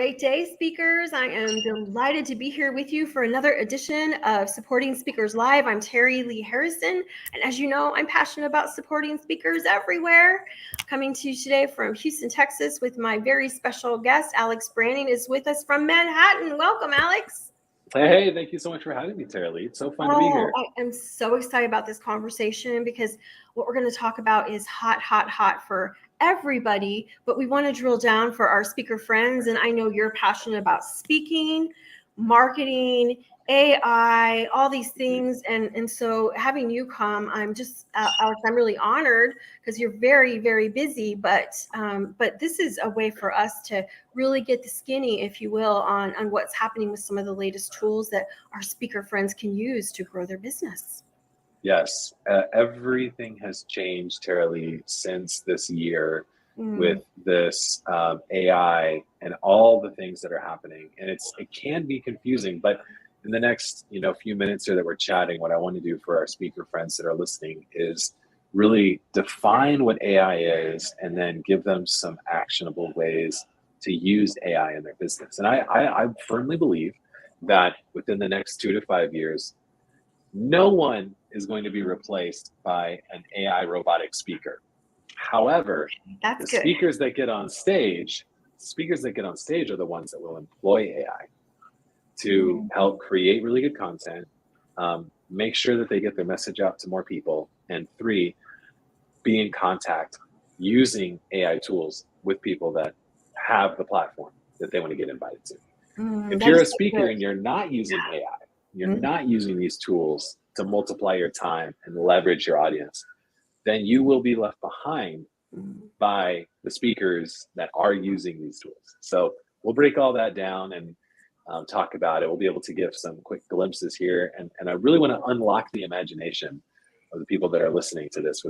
great day, speakers. I am delighted to be here with you for another edition of Supporting Speakers Live. I'm Terilee Harrison, and as you know, I'm passionate about supporting speakers everywhere. Coming to you today from Houston, Texas, with my very special guest, Alex Branning, is with us from Manhattan. Welcome, Alex. Hey, thank you so much for having me, Terilee. It's so fun to be here. I am so excited about this conversation because what we're going to talk about is hot for everybody, but we want to drill down for our speaker friends. And I know you're passionate about speaking, marketing, AI, all these things. And so having you come, Alex, I'm really honored because you're very, very busy, but this is a way for us to really get the skinny, if you will, on what's happening with some of the latest tools that our speaker friends can use to grow their business. Yes, everything has changed, Terilee, since this year with this AI and all the things that are happening. And it can be confusing, but in the next few minutes here that we're chatting, what I want to do for our speaker friends that are listening is really define what AI is and then give them some actionable ways to use AI in their business. And I firmly believe that within the next 2 to 5 years, no one is going to be replaced by an AI robotic speaker. However, speakers that get on stage are the ones that will employ AI to help create really good content, make sure that they get their message out to more people, and 3, be in contact using AI tools with people that have the platform that they want to get invited to. If you're a speaker and you're not using AI, you're not using these tools to multiply your time and leverage your audience, then you will be left behind by the speakers that are using these tools. So we'll break all that down and talk about it. We'll be able to give some quick glimpses here. And I really want to unlock the imagination of the people that are listening to this.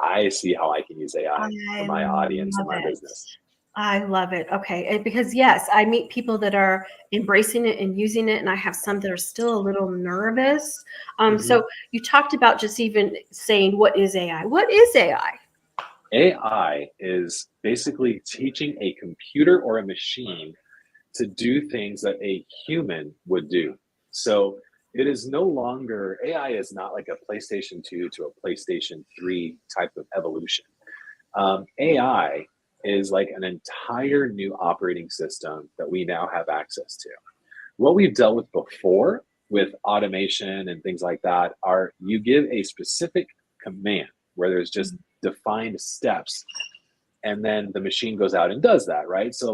I see how I can use AI for my audience and my business. I love it. Okay. Because yes, I meet people that are embracing it and using it, and I have some that are still a little nervous. So you talked about just even saying, what is AI? What is AI? AI is basically teaching a computer or a machine to do things that a human would do. So it is no longer, AI is not like a PlayStation 2 to a PlayStation 3 type of evolution. AI is like an entire new operating system that we now have access to. What we've dealt with before with automation and things like that are you give a specific command where there's just defined steps, and then the machine goes out and does that, right? So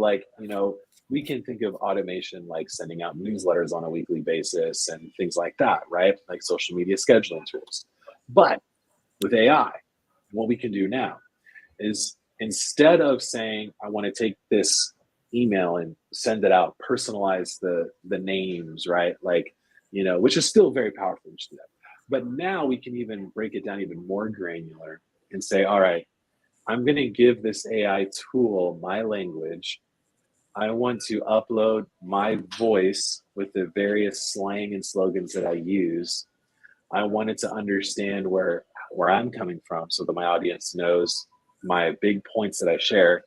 we can think of automation like sending out newsletters on a weekly basis and things like that, right? Like social media scheduling tools. But with AI, what we can do now is instead of saying, I want to take this email and send it out, personalize the names, right? Which is still very powerful. But now we can even break it down even more granular and say, all right, I'm going to give this AI tool my language. I want to upload my voice with the various slang and slogans that I use. I want it to understand where I'm coming from so that my audience knows my big points that I share.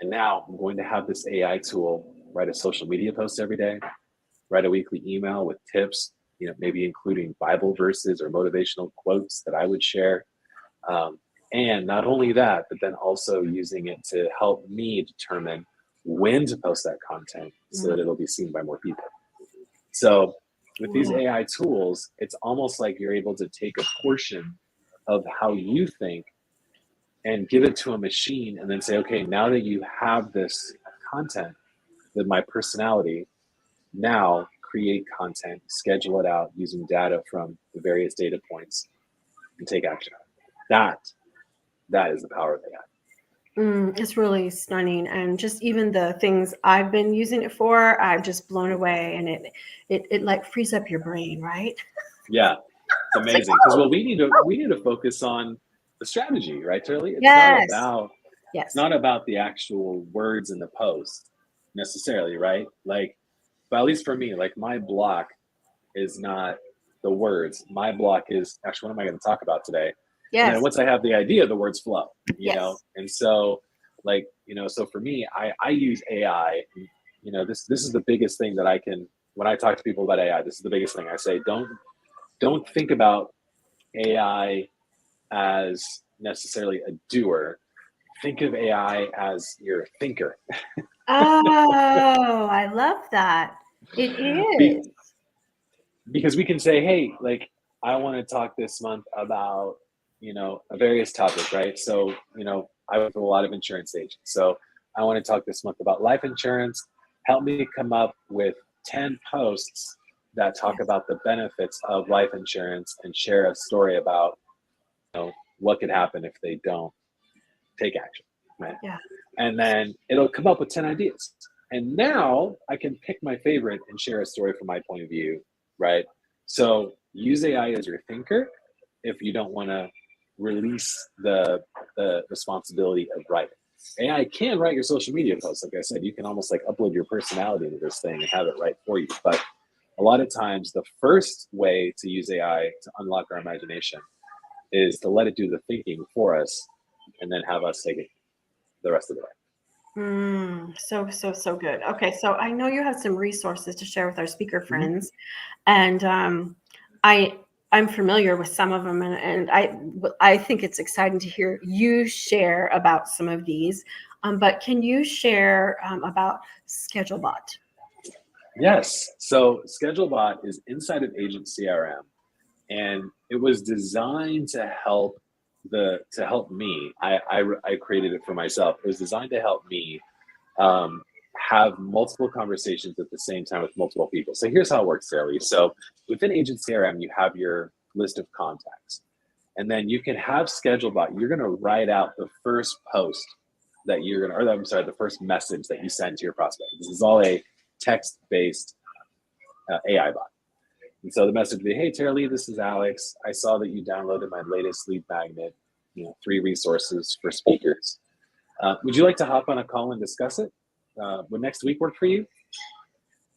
And now I'm going to have this AI tool write a social media post every day, write a weekly email with tips, maybe including Bible verses or motivational quotes that I would share. And not only that, but then also using it to help me determine when to post that content so that it'll be seen by more people. So with these AI tools, it's almost like you're able to take a portion of how you think and give it to a machine and then say, okay, now that you have this content with my personality, now create content, schedule it out using data from the various data points and take action. That is the power of AI. It's really stunning. And just even the things I've been using it for, I'm just blown away. And it like frees up your brain, right? Yeah, it's amazing. Because we need to focus on the strategy, right, Terilee? It's not about the actual words in the post necessarily, right? But at least for me, my block is not the words. My block is actually, what am I going to talk about today? Yes. And then once I have the idea, the words flow, you know? And so so for me, I use AI this is the biggest thing that I can, when I talk to people about AI, this is the biggest thing I say. Don't think about AI as necessarily a doer. Think of AI as your thinker. Oh, I love that. It Be- is. because we can say, hey, like, I want to talk this month about, a various topic, right? So, I work with a lot of insurance agents. So I want to talk this month about life insurance. Help me come up with 10 posts that talk Yes. about the benefits of life insurance and share a story about, what could happen if they don't take action, right? Yeah. And then it'll come up with 10 ideas. And now I can pick my favorite and share a story from my point of view, right? So use AI as your thinker if you don't want to release the responsibility of writing. AI can write your social media posts. Like I said, you can almost like upload your personality into this thing and have it write for you. But a lot of times, the first way to use AI to unlock our imagination is to let it do the thinking for us and then have us take it the rest of the way. So good. Okay, so I know you have some resources to share with our speaker Mhm. friends, and I'm familiar with some of them, and I think it's exciting to hear you share about some of these. But can you share about ScheduleBot? Yes. So ScheduleBot is inside of Agent CRM, and it was designed to help me. I created it for myself. It was designed to help me um, have multiple conversations at the same time with multiple people. So here's how it works, Terilee. So within Agent CRM, you have your list of contacts, and then you can have ScheduleBot. You're going to write out the first post that you're going to, or I'm sorry, the first message that you send to your prospect. This is all a text-based AI bot. And so the message would be, hey, Terilee, this is Alex. I saw that you downloaded my latest lead magnet, 3 resources for speakers. Would you like to hop on a call and discuss it? Would next week work for you?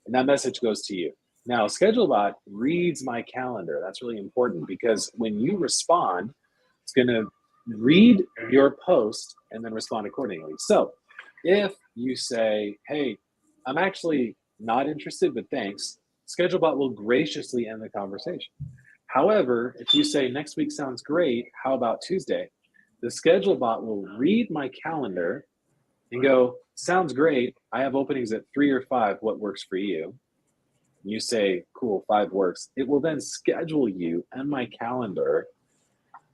And that message goes to you. Now, ScheduleBot reads my calendar. That's really important because when you respond, it's going to read your post and then respond accordingly. So if you say, hey, I'm actually not interested, but thanks, ScheduleBot will graciously end the conversation. However, if you say next week sounds great, how about Tuesday? The ScheduleBot will read my calendar and go, sounds great. I have openings at 3 or 5. What works for you? You say, cool, 5 works. It will then schedule you and my calendar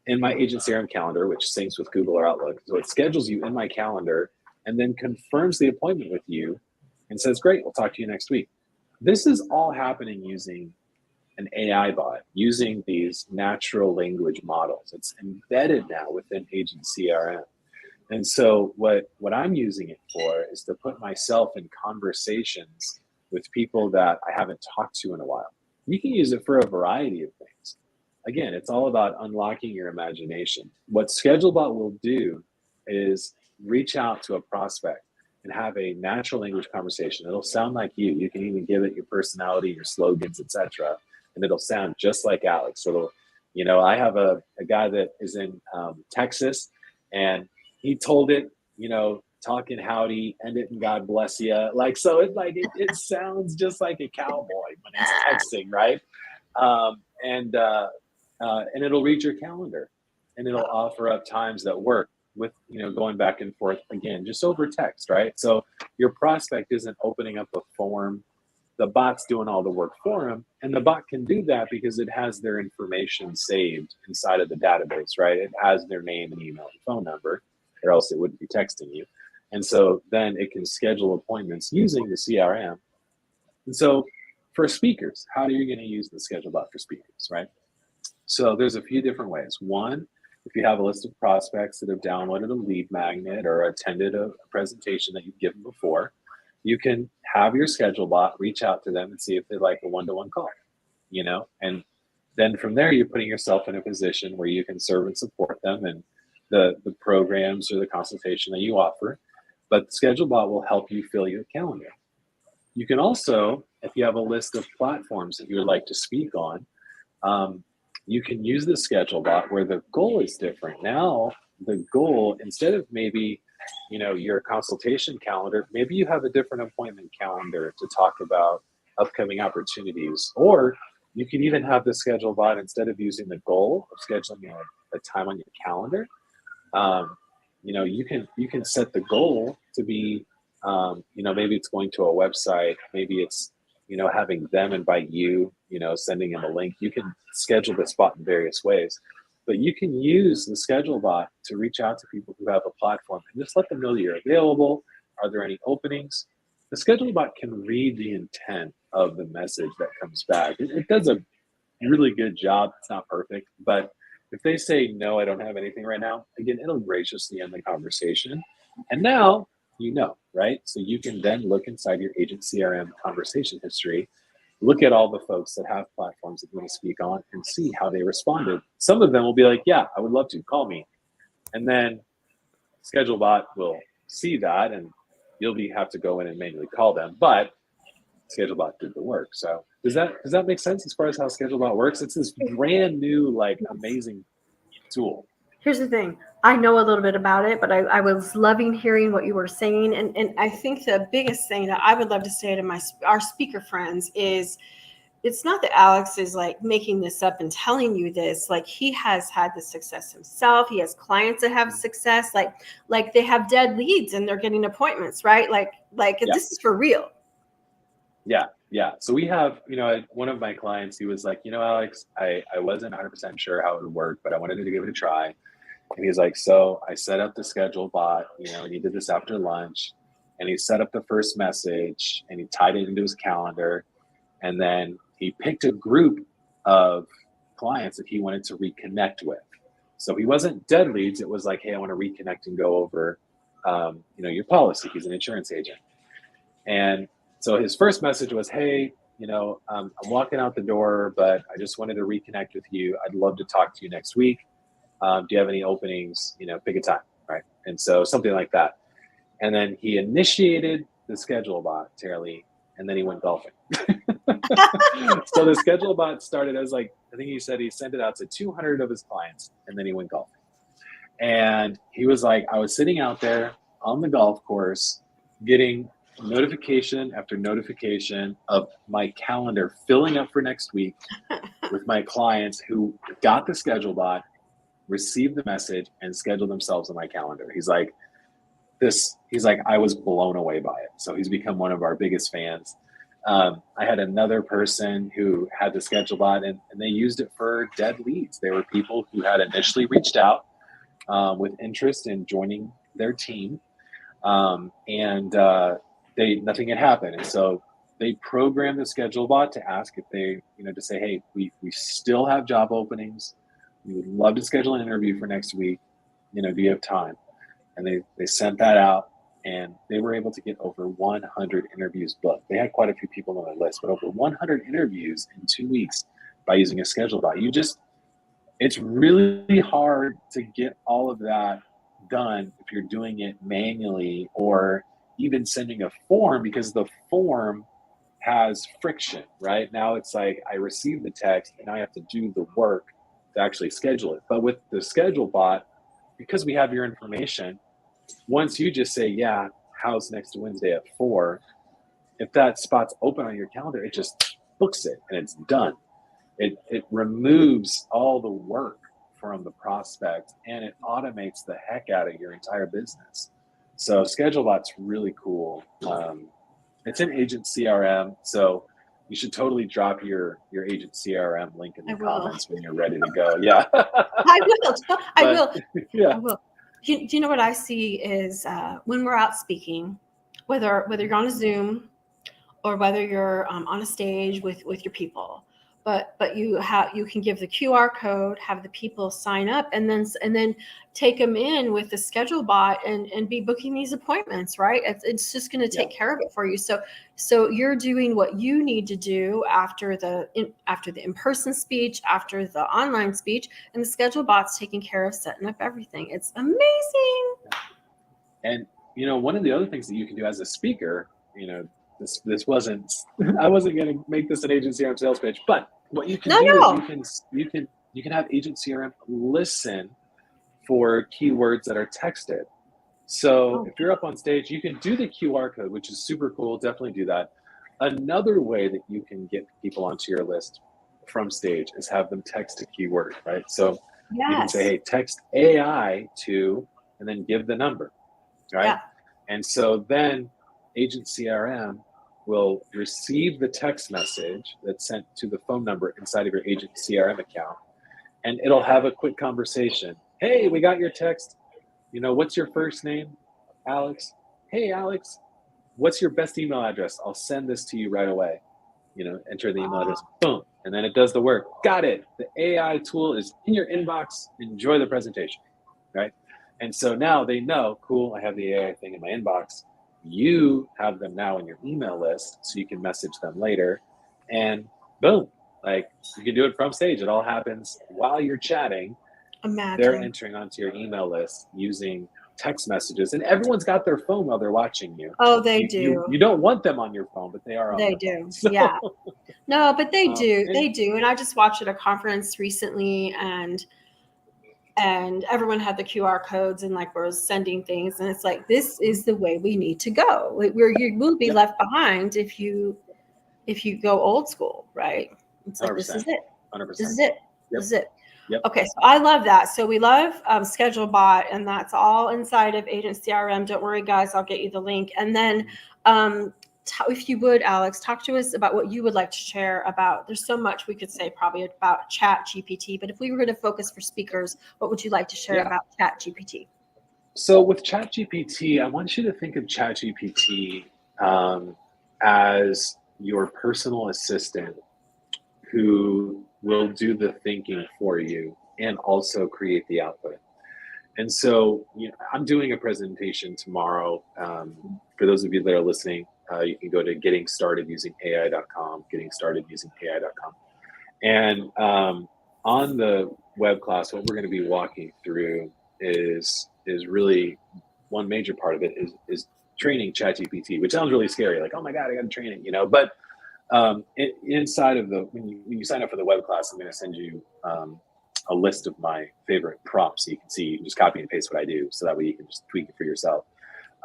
in my Agent CRM calendar, which syncs with Google or Outlook. So it schedules you in my calendar and then confirms the appointment with you and says, great, we'll talk to you next week. This is all happening using an AI bot, using these natural language models. It's embedded now within Agent CRM. And so what I'm using it for is to put myself in conversations with people that I haven't talked to in a while. You can use it for a variety of things. Again, it's all about unlocking your imagination. What ScheduleBot will do is reach out to a prospect and have a natural language conversation. It'll sound like you. You can even give it your personality, your slogans, etc., and it'll sound just like Alex. So I have a guy that is in Texas, and he told it, talking howdy, end it and God bless you. It sounds just like a cowboy when he's texting, right? And it'll read your calendar, and it'll offer up times that work with going back and forth again, just over text, right? So your prospect isn't opening up a form. The bot's doing all the work for him, and the bot can do that because it has their information saved inside of the database, right? It has their name and email and phone number, or else it wouldn't be texting you. And so then it can schedule appointments using the CRM. And so for speakers, how are you going to use the ScheduleBot for speakers, right? So there's a few different ways. One, if you have a list of prospects that have downloaded a lead magnet or attended a presentation that you've given before, you can have your ScheduleBot reach out to them and see if they'd like a one-to-one call, and then from there, you're putting yourself in a position where you can serve and support them and the programs or the consultation that you offer. But ScheduleBot will help you fill your calendar. You can also, if you have a list of platforms that you would like to speak on, you can use the ScheduleBot where the goal is different. Now, the goal, instead of maybe your consultation calendar, maybe you have a different appointment calendar to talk about upcoming opportunities. Or you can even have the schedule bot, instead of using the goal of scheduling a time on your calendar, you can set the goal to be, maybe it's going to a website, maybe it's, having them invite you, sending them a link. You can schedule this bot in various ways, but you can use the schedule bot to reach out to people who have a platform and just let them know that you're available. Are there any openings? The schedule bot can read the intent of the message that comes back. It does a really good job. It's not perfect, but if they say, no, I don't have anything right now, again, it'll graciously end the conversation. And now right? So you can then look inside your agent CRM conversation history, look at all the folks that have platforms that you want to speak on, and see how they responded. Some of them will be like, yeah, I would love to, call me. And then ScheduleBot will see that, and you'll have to go in and manually call them. But ScheduleBot did the work. So does that make sense as far as how ScheduleBot works? It's this brand new, amazing tool. Here's the thing. I know a little bit about it, but I was loving hearing what you were saying. And I think the biggest thing that I would love to say to our speaker friends is, it's not that Alex is making this up and telling you this. He has had the success himself. He has clients that have success. Like they have dead leads and they're getting appointments, right? This is for real. Yeah. So we have, one of my clients, he was like, Alex, I wasn't 100% sure how it would work, but I wanted to give it a try. And he's like, so I set up the schedule bot, and he did this after lunch, and he set up the first message and he tied it into his calendar. And then he picked a group of clients that he wanted to reconnect with. So he wasn't dead leads. It was like, hey, I want to reconnect and go over, your policy. He's an insurance agent. And so his first message was, hey, I'm walking out the door, but I just wanted to reconnect with you. I'd love to talk to you next week. Do you have any openings? Pick a time, right? And so something like that. And then he initiated the schedule bot, Terilee, and then he went golfing. So the schedule bot started as I think he said he sent it out to 200 of his clients, and then he went golfing. And he was like, I was sitting out there on the golf course getting notification after notification of my calendar filling up for next week with my clients who got the schedule bot, received the message, and scheduled themselves on my calendar. He's like, I was blown away by it. So he's become one of our biggest fans. I had another person who had the schedule bot, and they used it for dead leads. They were people who had initially reached out with interest in joining their team, and nothing had happened. And so they programmed the schedule bot to ask if they, to say, hey, we still have job openings. We would love to schedule an interview for next week. Do you have time? And they sent that out, and they were able to get over 100 interviews booked. They had quite a few people on their list, but over 100 interviews in 2 weeks by using a schedule bot. It's really hard to get all of that done if you're doing it manually or even sending a form, because the form has friction, right? Now it's like I received the text and I have to do the work to actually schedule it. But with the schedule bot, because we have your information, once you just say, yeah, how's next Wednesday at 4, if that spot's open on your calendar, it just books it and it's done. It removes all the work from the prospect, and it automates the heck out of your entire business. So ScheduleBot's really cool. It's an agent CRM, so you should totally drop your agent CRM link in the comments when you're ready to go. Yeah. I will. Yeah. I will. Do you know what I see is when we're out speaking, whether you're on a Zoom or whether you're on a stage with your people, but you can give the QR code, have the people sign up, and then take them in with the schedule bot and be booking these appointments, right? It's just going to take care of it for you. So you're doing what you need to do after the in-person speech, after the online speech, and the schedule bot's taking care of setting up everything. It's amazing. And one of the other things that you can do as a speaker, this wasn't, I wasn't going to make this an agent CRM sales pitch, but what you can is you can have agent CRM listen for keywords that are texted. So Oh, if you're up on stage, you can do the QR code, which is super cool. Definitely do that. Another way that you can get people onto your list from stage is have them text a keyword, right? So you can say, yes. hey, text AI to, and then give the number, right? Yeah. And so then Agent CRM will receive the text message that's sent to the phone number inside of your Agent CRM account, and it'll have a quick conversation. Hey, we got your text. What's your first name? Alex. Hey, Alex, what's your best email address? I'll send this to you right away. Enter the email address, Wow. boom, and then it does the work. Got it. The AI tool is in your inbox. Enjoy the presentation, right? And so now they know, cool, I have the AI thing in my inbox. You have them now in your email list, so you can message them later, and boom, like you can do it from stage. It all happens while you're chatting. They're Imagine. entering onto your email list using text messages, and everyone's got their phone while they're watching you. Oh, they You do. don't want them on your phone, but they are on They their phone. do. So, Yeah. No, but they do. and They do. And I just watched at a conference recently, and everyone had the QR codes and like was sending things, and it's like this is the way we need to go. Where you will be yep, left behind if you go old school, right? It's like this is 100%, it. This 100%. is it. This Yep, is it. yep. Okay, so I love that. So we love ScheduleBot, and that's all inside of Agent CRM. Don't worry, guys, I'll get you the link. And then, if you would, Alex, talk to us about what you would like to share about. There's so much we could say probably about Chat GPT, but if we were going to focus for speakers, what would you like to share Yeah. about Chat GPT? So with ChatGPT, I want you to think of ChatGPT as your personal assistant who will do the thinking for you and also create the output. And so I'm doing a presentation tomorrow. For those of you that are listening, you can go to gettingstartedusingai.com, gettingstartedusingai.com. And on the web class, what we're going to be walking through is really one major part of it is training ChatGPT, which sounds really scary. Like, oh my God, I got to train it, But inside of when you sign up for the web class, I'm going to send you a list of my favorite prompts, so you can see. You can just copy and paste what I do, so that way you can just tweak it for yourself.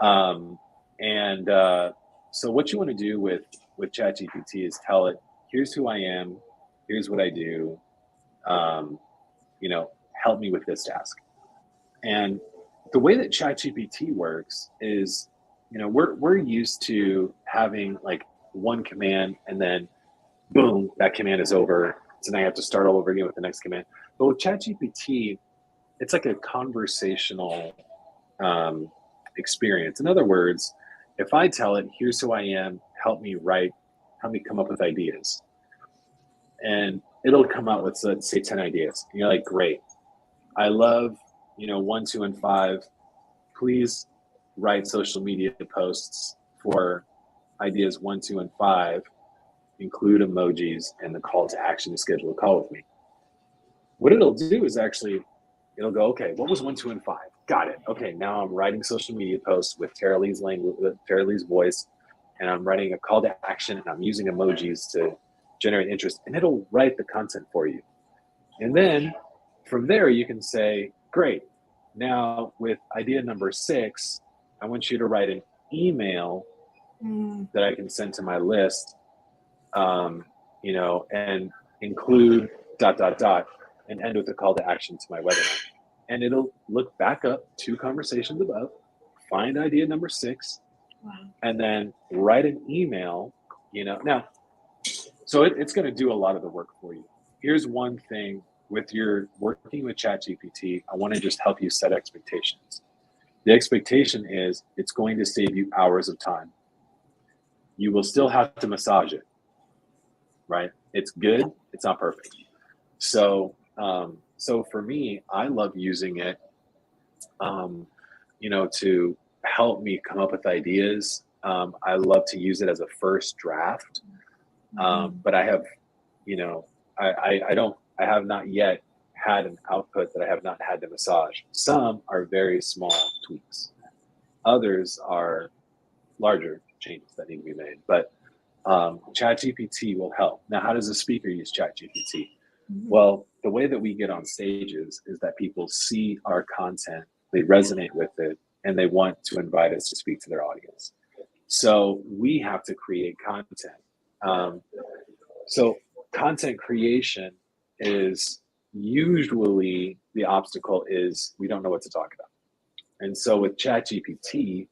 And so what you want to do with ChatGPT is tell it, here's who I am, here's what I do, help me with this task. And the way that ChatGPT works is, we're used to having like one command and then boom, that command is over. So now you have to start all over again with the next command. But with ChatGPT, it's like a conversational experience. In other words, if I tell it, here's who I am, help me come up with ideas. And it'll come out with, let's say, 10 ideas. And you're like, great. I love, 1, 2, and 5. Please write social media posts for ideas 1, 2, and 5. Include emojis and the call to action to schedule a call with me. What it'll do is it'll go, okay, what was 1, 2, and 5? Got it. Okay, now I'm writing social media posts with Terilee's language, with Terilee's voice, and I'm writing a call to action, and I'm using emojis to generate interest, and it'll write the content for you. And then from there, you can say, great. Now with idea number 6, I want you to write an email that I can send to my list, and include ... and end with a call to action to my webinar. And it'll look back up 2 conversations above, find idea number 6, Wow. and then write an email, Now, so it's going to do a lot of the work for you. Here's one thing with your working with ChatGPT, I want to just help you set expectations. The expectation is it's going to save you hours of time. You will still have to massage it, right? It's good. It's not perfect. So for me, I love using it, to help me come up with ideas. I love to use it as a first draft. But I have, I have not yet had an output that I have not had to massage. Some are very small tweaks. Others are larger changes that need to be made. But ChatGPT will help. Now, how does a speaker use ChatGPT? Well, the way that we get on stages is that people see our content, they resonate with it, and they want to invite us to speak to their audience. So we have to create content. So content creation is usually the obstacle is we don't know what to talk about. And so with ChatGPT,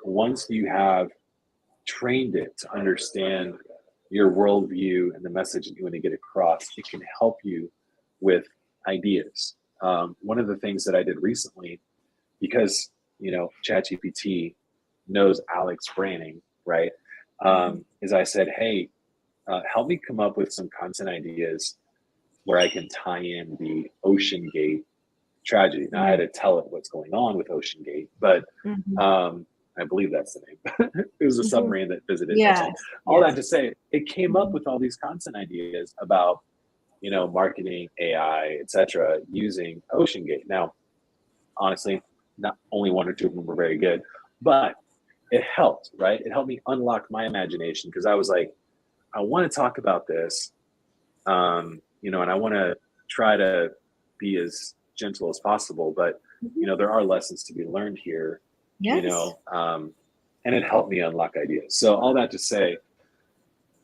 once you have trained it to understand your worldview and the message that you want to get across, it can help you with ideas. One of the things that I did recently, because ChatGPT knows Alex Branning, right? Is I said, hey, help me come up with some content ideas where I can tie in the Ocean Gate tragedy. Now I had to tell it what's going on with Ocean Gate, but I believe that's the name. It was a submarine that visited. Yes. All that to say, it came up with all these content ideas about, marketing, AI, etc., using Ocean Gate. Now, honestly, not only one or two of them were very good, but it helped, right? It helped me unlock my imagination because I was like, I want to talk about this, and I want to try to be as gentle as possible, but there are lessons to be learned here. Yes. And it helped me unlock ideas. So all that to say,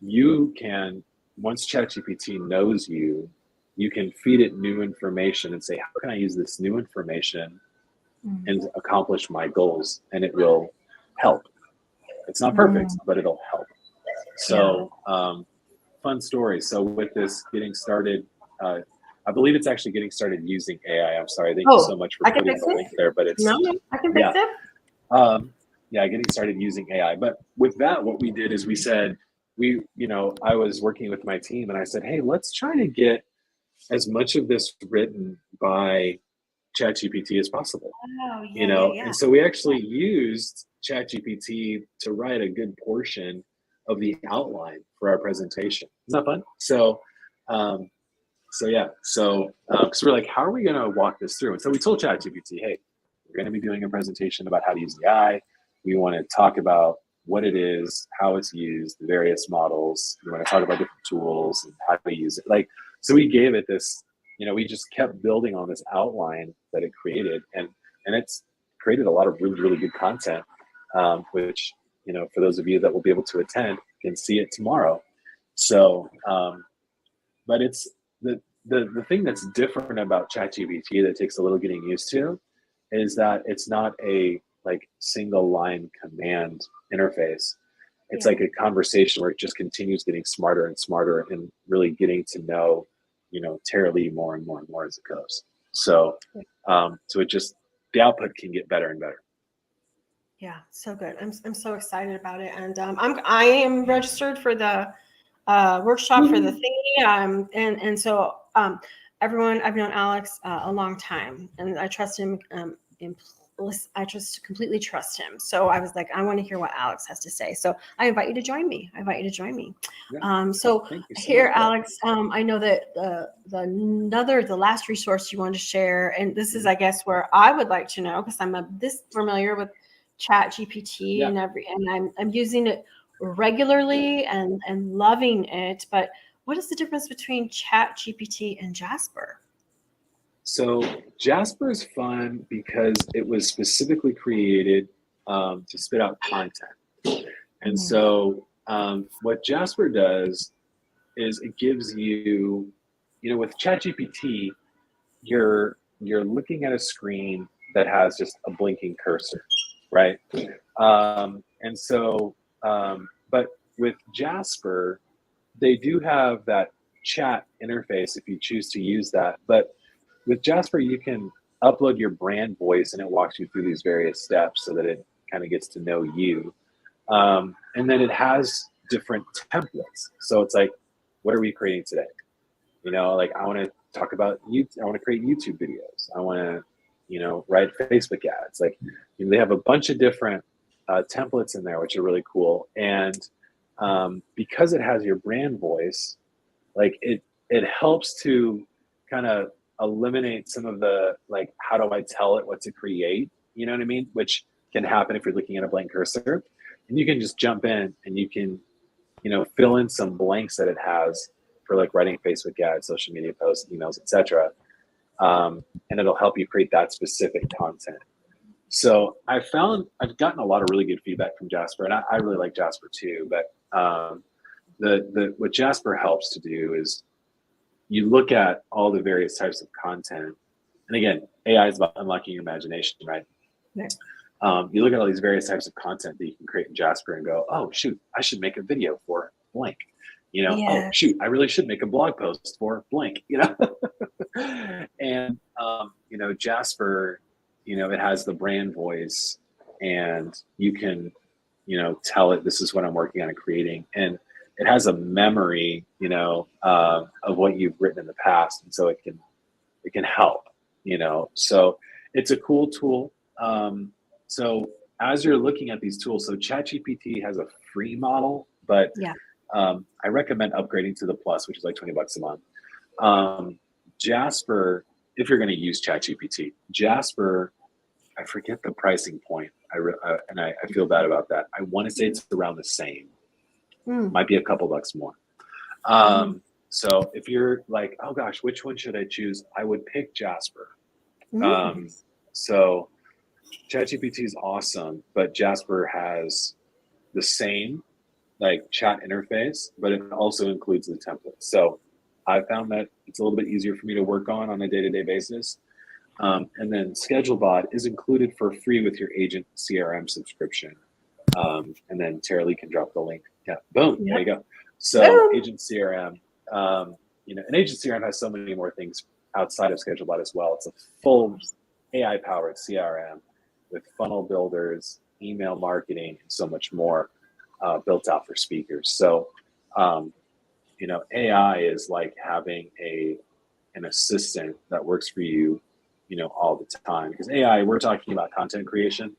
you can, once ChatGPT knows you, you can feed it new information and say, how can I use this new information and accomplish my goals? And it will help. It's not perfect, but it'll help. So fun story. So with this getting started, I believe it's actually getting started using AI. I'm sorry. Thank you so much for putting the link there, but it's I can fix it. Getting started using AI. But with that, what we did is we said, I was working with my team and I said, hey, let's try to get as much of this written by ChatGPT as possible. And so we actually used ChatGPT to write a good portion of the outline for our presentation. Isn't that fun? So because we're like, how are we going to walk this through? And so we told ChatGPT, hey, we're going to be doing a presentation about how to use the AI. We want to talk about what it is, how it's used, the various models. We want to talk about different tools and how to use it. So we gave it this, we just kept building on this outline that it created, and it's created a lot of really, really good content, which, for those of you that will be able to attend, can see it tomorrow. So, but it's the thing that's different about ChatGPT that takes a little getting used to is that it's not a single line command interface. It's like a conversation where it just continues getting smarter and smarter and really getting to know, Terilee more and more and more as it goes. So, so it just, the output can get better and better. Yeah, so good. I'm so excited about it, and I am registered for the workshop for the thingy. And so everyone, I've known Alex a long time, and I trust him. I just completely trust him. So I was like, I want to hear what Alex has to say. So I invite you to join me. Yeah. So here, Alex, I know that the last resource you wanted to share, and this is, I guess, where I would like to know, because I'm this familiar with ChatGPT and I'm using it regularly and loving it. But what is the difference between ChatGPT and Jasper? So Jasper is fun because it was specifically created to spit out content. And so what Jasper does is it gives you, with ChatGPT, you're looking at a screen that has just a blinking cursor, right? And so, but with Jasper, they do have that chat interface if you choose to use that. But with Jasper, you can upload your brand voice and it walks you through these various steps so that it kind of gets to know you. And then it has different templates. So it's like, what are we creating today? I want to talk about I want to create YouTube videos. I want to, write Facebook ads. They have a bunch of different templates in there, which are really cool. And because it has your brand voice, it helps to kind of eliminate some of the how do I tell it what to create, you know what I mean, which can happen if you're looking at a blank cursor, and you can just jump in and you can fill in some blanks that it has for writing Facebook ads, social media posts, emails, etc. And it'll help you create that specific content. So I've gotten a lot of really good feedback from Jasper, and I really like Jasper too. But the what Jasper helps to do is you look at all the various types of content, and again, AI is about unlocking your imagination, right? Right. You look at all these various types of content that you can create in Jasper and go, oh shoot, I should make a video for blank. Oh Yes. shoot, I really should make a blog post for blank. And Jasper, it has the brand voice, and you can, tell it this is what I'm working on and creating, and it has a memory, of what you've written in the past, and so it can help. So it's a cool tool. So as you're looking at these tools, so ChatGPT has a free model, but Yeah. I recommend upgrading to the Plus, which is like $20 a month. Jasper, if you're going to use ChatGPT, Jasper, I forget the pricing point. I feel bad about that. I want to say it's around the same. Might be a couple bucks more. So if you're like, oh gosh, which one should I choose? I would pick Jasper. So ChatGPT is awesome, but Jasper has the same like chat interface, but it also includes the template. So I found that it's a little bit easier for me to work on a day-to-day basis. And then ScheduleBot is included for free with your agent CRM subscription. And then Terilee can drop the link. Yeah, boom, There you go. So agent CRM, and agent CRM has so many more things outside of ScheduleBot as well. It's a full AI-powered CRM with funnel builders, email marketing, and so much more built out for speakers. So, AI is like having an assistant that works for you, all the time. Because AI, we're talking about content creation.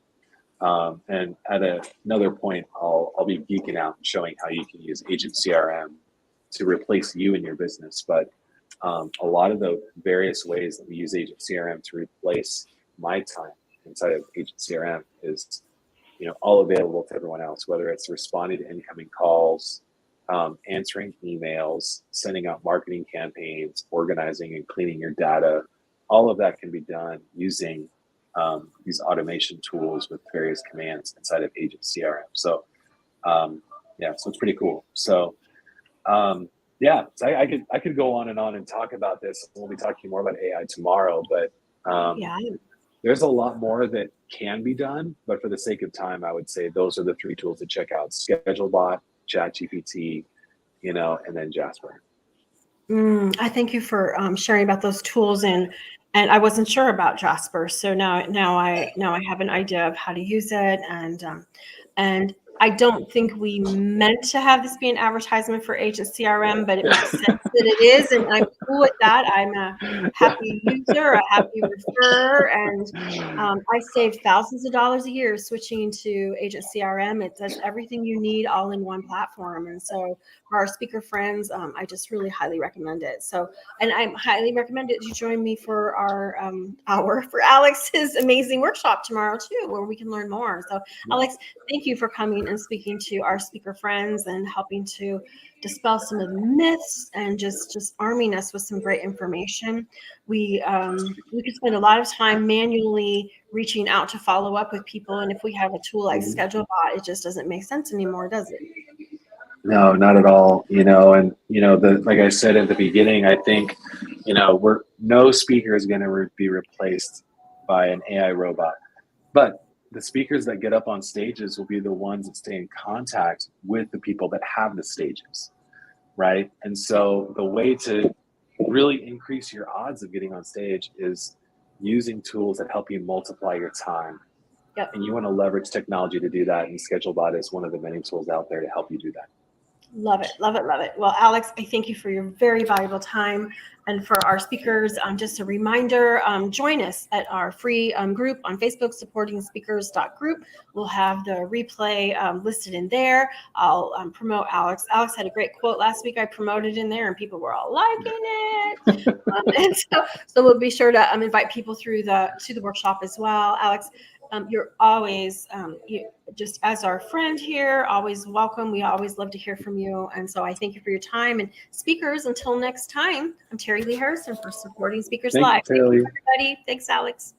And at another point, I'll be geeking out and showing how you can use Agent CRM to replace you in your business. But a lot of the various ways that we use Agent CRM to replace my time inside of Agent CRM is, all available to everyone else, whether it's responding to incoming calls, answering emails, sending out marketing campaigns, organizing and cleaning your data. All of that can be done using these automation tools with various commands inside of Agent CRM. So, so it's pretty cool. So, so I could go on and talk about this. We'll be talking more about AI tomorrow, but there's a lot more that can be done. But for the sake of time, I would say those are the three tools to check out: ScheduleBot, ChatGPT, and then Jasper. I thank you for sharing about those tools, and I wasn't sure about Jasper, so now I have an idea of how to use it, and I don't think we meant to have this be an advertisement for Agent CRM, but it makes sense that it is, and I'm cool with that. I'm a happy user, a happy referrer, and I save thousands of dollars a year switching to Agent CRM. It does everything you need all in one platform, and so for our speaker friends, I just really highly recommend it. So, and I highly recommend it you join me for our for Alex's amazing workshop tomorrow too, where we can learn more. So, Alex, thank you for coming and speaking to our speaker friends and helping to dispel some of the myths and just arming us with some great information. We could spend a lot of time manually reaching out to follow up with people, and if we have a tool like ScheduleBot, it just doesn't make sense anymore, does it? No, not at all. And like I said at the beginning, I think no speaker is going to be replaced by an AI robot, but the speakers that get up on stages will be the ones that stay in contact with the people that have the stages, right? And so the way to really increase your odds of getting on stage is using tools that help you multiply your time. Yep. And you want to leverage technology to do that, and ScheduleBot is one of the many tools out there to help you do that. Love it, love it, love it. Well, Alex, I thank you for your very valuable time. And for our speakers, just a reminder, join us at our free group on Facebook, supportingspeakers.group. We'll have the replay listed in there. I'll promote Alex. Alex had a great quote last week. I promoted in there and people were all liking it. And so we'll be sure to invite people to the workshop as well. Alex, you're always, just as our friend here, always welcome. We always love to hear from you. And so I thank you for your time. And speakers, until next time, I'm Terilee Harrison for Supporting Speakers Live. Thank you, everybody. Thanks, Alex.